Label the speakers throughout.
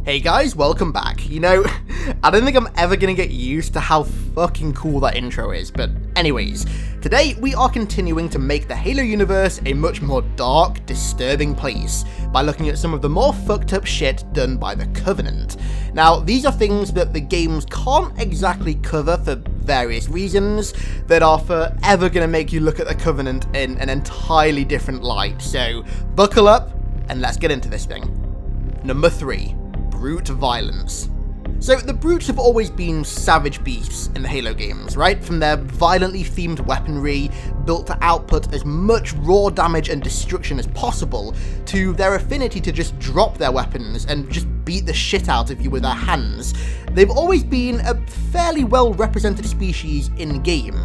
Speaker 1: Hey guys, welcome back. You know, I don't think I'm ever gonna get used to how fucking cool that intro is, but anyways, today we are continuing to make the Halo universe a much more dark, disturbing place by looking at some of the more fucked up shit done by the Covenant. Now, these are things that the games can't exactly cover for various reasons that are forever gonna make you look at the Covenant in an entirely different light, so buckle up and let's get into this thing. Number 3. Brute violence. So the brutes have always been savage beasts in the Halo games, right? From their violently themed weaponry, built to output as much raw damage and destruction as possible, to their affinity to just drop their weapons and just beat the shit out of you with their hands. They've always been a fairly well represented species in-game.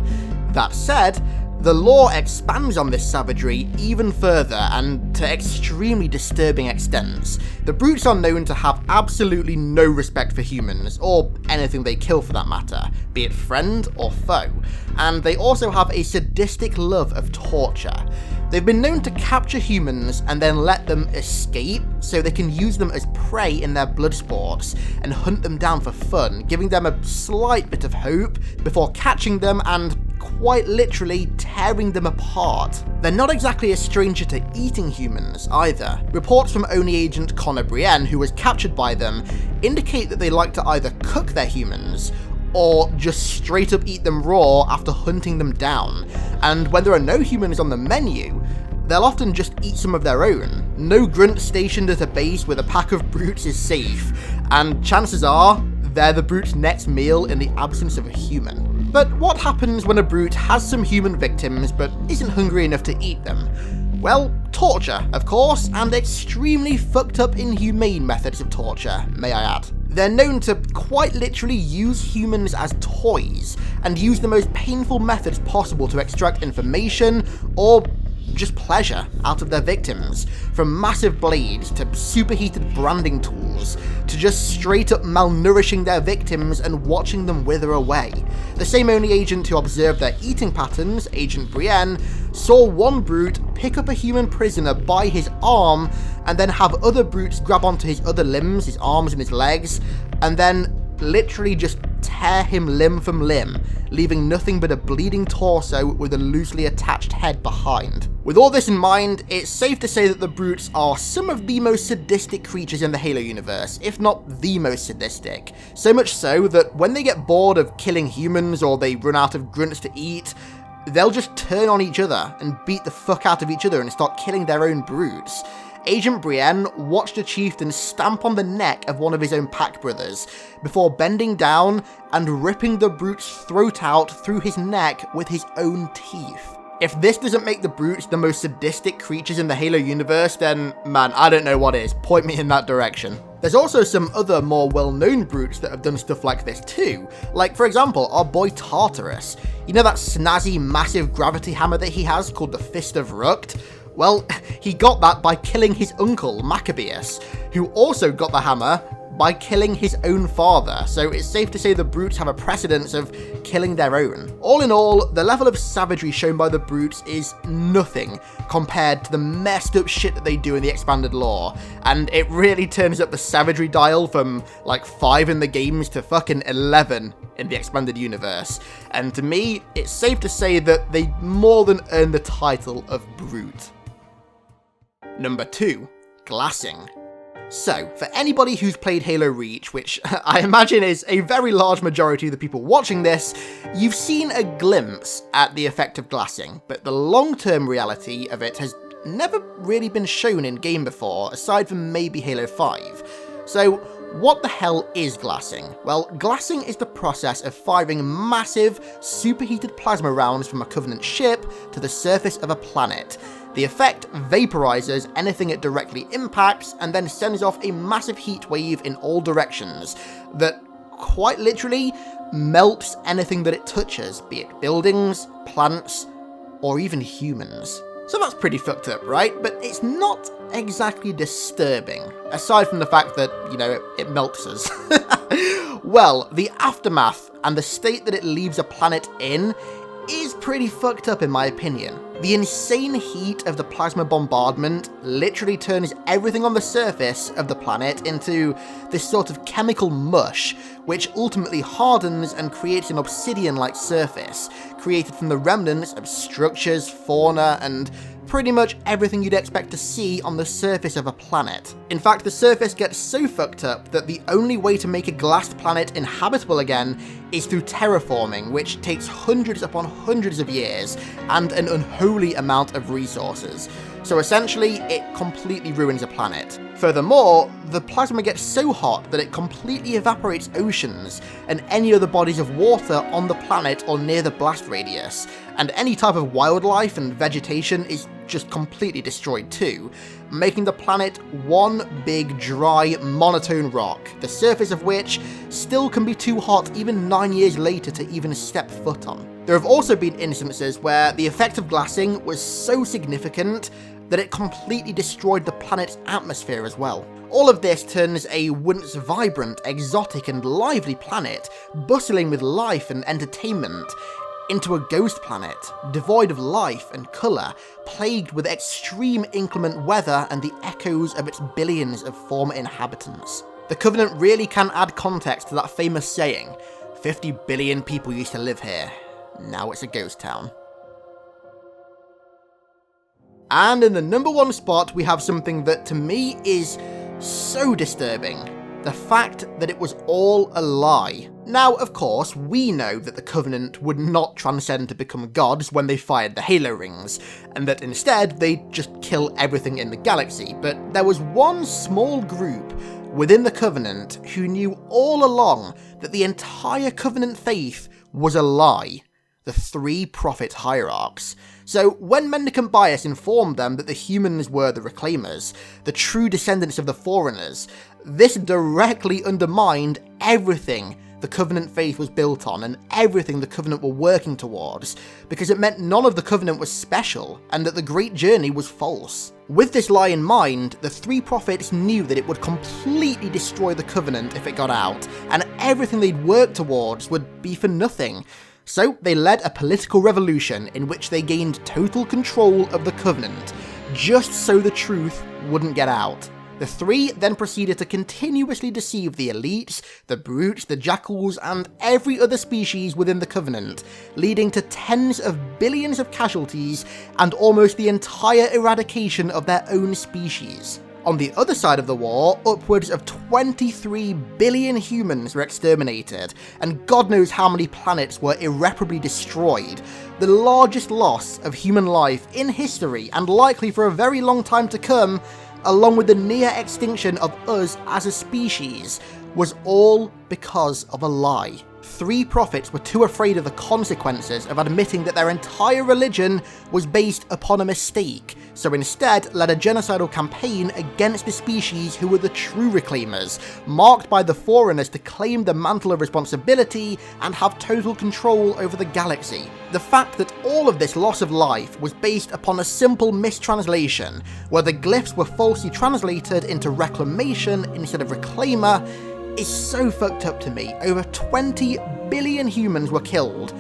Speaker 1: That said, the lore expands on this savagery even further and to extremely disturbing extents. The brutes are known to have absolutely no respect for humans, or anything they kill for that matter, be it friend or foe, and they also have a sadistic love of torture. They've been known to capture humans and then let them escape so they can use them as prey in their blood sports and hunt them down for fun, giving them a slight bit of hope before catching them and quite literally tearing them apart. They're not exactly a stranger to eating humans either. Reports from Oni agent Connor Brienne, who was captured by them, indicate that they like to either cook their humans or just straight up eat them raw after hunting them down. And when there are no humans on the menu, they'll often just eat some of their own. No grunt stationed at a base with a pack of brutes is safe, and chances are they're the brute's next meal in the absence of a human. But what happens when a brute has some human victims but isn't hungry enough to eat them? Well, torture, of course, and extremely fucked up inhumane methods of torture, may I add. They're known to quite literally use humans as toys, and use the most painful methods possible to extract information, or just pleasure, out of their victims, from massive blades to superheated branding tools, to just straight up malnourishing their victims and watching them wither away. The same Oni agent who observed their eating patterns, Agent Brienne, saw one brute pick up a human prisoner by his arm and then have other brutes grab onto his other limbs, his arms and his legs, and then literally just tear him limb from limb, leaving nothing but a bleeding torso with a loosely attached head behind. With all this in mind, it's safe to say that the brutes are some of the most sadistic creatures in the Halo universe, if not the most sadistic. So much so that when they get bored of killing humans or they run out of grunts to eat, they'll just turn on each other and beat the fuck out of each other and start killing their own brutes. Agent Brienne watched a chieftain stamp on the neck of one of his own pack brothers, before bending down and ripping the brute's throat out through his neck with his own teeth. If this doesn't make the brutes the most sadistic creatures in the Halo universe, then man, I don't know what is. Point me in that direction. There's also some other more well-known brutes that have done stuff like this too. Like, for example, our boy Tartarus. You know that snazzy, massive gravity hammer that he has called the Fist of Rukt? Well, he got that by killing his uncle, Maccabeus, who also got the hammer by killing his own father, so it's safe to say the brutes have a precedence of killing their own. All in all, the level of savagery shown by the brutes is nothing compared to the messed up shit that they do in the expanded lore, and it really turns up the savagery dial from like 5 in the games to fucking 11 in the expanded universe, and to me, it's safe to say that they more than earn the title of brute. Number 2. Glassing. So, for anybody who's played Halo Reach, which I imagine is a very large majority of the people watching this, you've seen a glimpse at the effect of glassing, but the long-term reality of it has never really been shown in-game before, aside from maybe Halo 5. So, what the hell is glassing? Well, glassing is the process of firing massive, superheated plasma rounds from a Covenant ship to the surface of a planet. The effect vaporizes anything it directly impacts and then sends off a massive heat wave in all directions that quite literally melts anything that it touches, be it buildings, plants, or even humans. So that's pretty fucked up, right? But it's not exactly disturbing, aside from the fact that, you know, it melts us. Well, the aftermath and the state that it leaves a planet in is pretty fucked up in my opinion. The insane heat of the plasma bombardment literally turns everything on the surface of the planet into this sort of chemical mush, which ultimately hardens and creates an obsidian-like surface, created from the remnants of structures, fauna, and pretty much everything you'd expect to see on the surface of a planet. In fact, the surface gets so fucked up that the only way to make a glassed planet inhabitable again is through terraforming, which takes hundreds upon hundreds of years and an unholy amount of resources. So essentially, it completely ruins a planet. Furthermore, the plasma gets so hot that it completely evaporates oceans and any other bodies of water on the planet or near the blast radius, and any type of wildlife and vegetation is just completely destroyed too, making the planet one big, dry, monotone rock, the surface of which still can be too hot even 9 years later to even step foot on. There have also been instances where the effect of glassing was so significant that it completely destroyed the planet's atmosphere as well. All of this turns a once vibrant, exotic and lively planet, bustling with life and entertainment, into a ghost planet, devoid of life and colour, plagued with extreme inclement weather and the echoes of its billions of former inhabitants. The Covenant really can add context to that famous saying, 50 billion people used to live here, now it's a ghost town. And in the number one spot, we have something that to me is so disturbing. The fact that it was all a lie. Now, of course, we know that the Covenant would not transcend to become gods when they fired the Halo Rings, and that instead they'd just kill everything in the galaxy, but there was one small group within the Covenant who knew all along that the entire Covenant faith was a lie. The three prophet hierarchs. So when mendicant bias informed them that the humans were the Reclaimers, the true descendants of the Forerunners, this directly undermined everything the Covenant faith was built on and everything the Covenant were working towards, because it meant none of the Covenant was special and that the Great Journey was false. With this lie in mind, the three prophets knew that it would completely destroy the Covenant if it got out, and everything they'd worked towards would be for nothing. So they led a political revolution in which they gained total control of the Covenant, just so the truth wouldn't get out. The three then proceeded to continuously deceive the elites, the brutes, the jackals, and every other species within the Covenant, leading to tens of billions of casualties and almost the entire eradication of their own species. On the other side of the war, upwards of 23 billion humans were exterminated, and God knows how many planets were irreparably destroyed, the largest loss of human life in history and likely for a very long time to come, along with the near extinction of us as a species, was all because of a lie. Three prophets were too afraid of the consequences of admitting that their entire religion was based upon a mistake, so instead led a genocidal campaign against the species who were the true Reclaimers, marked by the Forerunners to claim the mantle of responsibility and have total control over the galaxy. The fact that all of this loss of life was based upon a simple mistranslation, where the glyphs were falsely translated into Reclamation instead of Reclaimer, is so fucked up to me. Over 20 billion humans were killed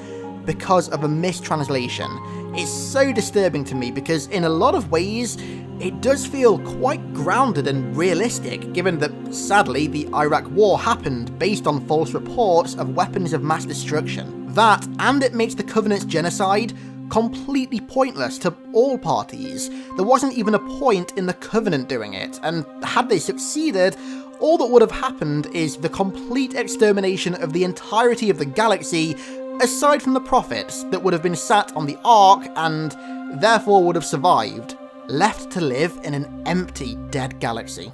Speaker 1: because of a mistranslation. It's so disturbing to me because in a lot of ways it does feel quite grounded and realistic, given that sadly the Iraq war happened based on false reports of weapons of mass destruction. That, and it makes the Covenant's genocide completely pointless to all parties. There wasn't even a point in the Covenant doing it, and had they succeeded, all that would have happened is the complete extermination of the entirety of the galaxy, aside from the prophets that would have been sat on the Ark and therefore would have survived, left to live in an empty, dead galaxy.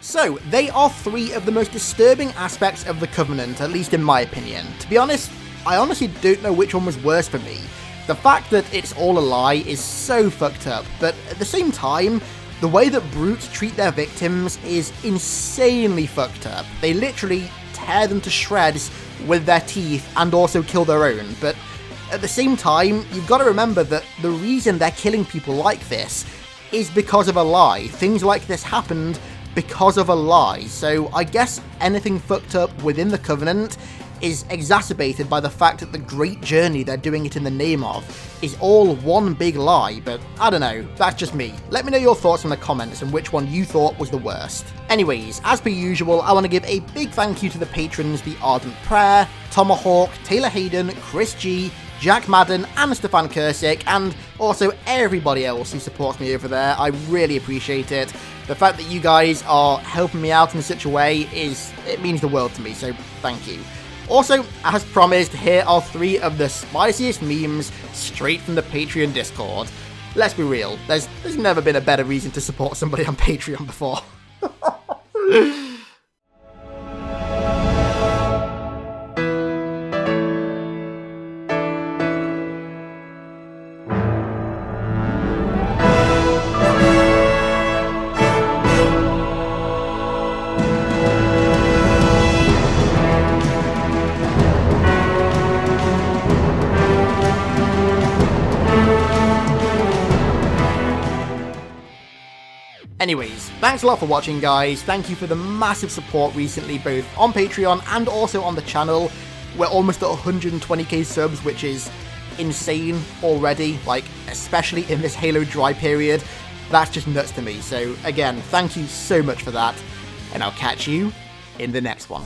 Speaker 1: So, they are three of the most disturbing aspects of the Covenant, at least in my opinion. To be honest, I honestly don't know which one was worse for me. The fact that it's all a lie is so fucked up, but at the same time, the way that brutes treat their victims is insanely fucked up. They literally tear them to shreds with their teeth and also kill their own, but at the same time, you've got to remember that the reason they're killing people like this is because of a lie. Things like this happened because of a lie, so I guess anything fucked up within the Covenant is exacerbated by the fact that the great journey they're doing it in the name of is all one big lie, but I don't know, that's just me. Let me know your thoughts in the comments and which one you thought was the worst. Anyways, as per usual, I want to give a big thank you to the patrons TheArdentPrayer, Tomahawk, Taylor Hayden, Chris G, Jack Madden, and Stefan Curcic, and also everybody else who supports me over there. I really appreciate it. The fact that you guys are helping me out in such a way it means the world to me, so thank you. Also, as promised, here are 3 of the spiciest memes straight from the Patreon Discord. Let's be real, there's never been a better reason to support somebody on Patreon before. Anyways, thanks a lot for watching, guys. Thank you for the massive support recently, both on Patreon and also on the channel. We're almost at 120k subs, which is insane already, like, especially in this Halo dry period. That's just nuts to me. So, again, thank you so much for that, and I'll catch you in the next one.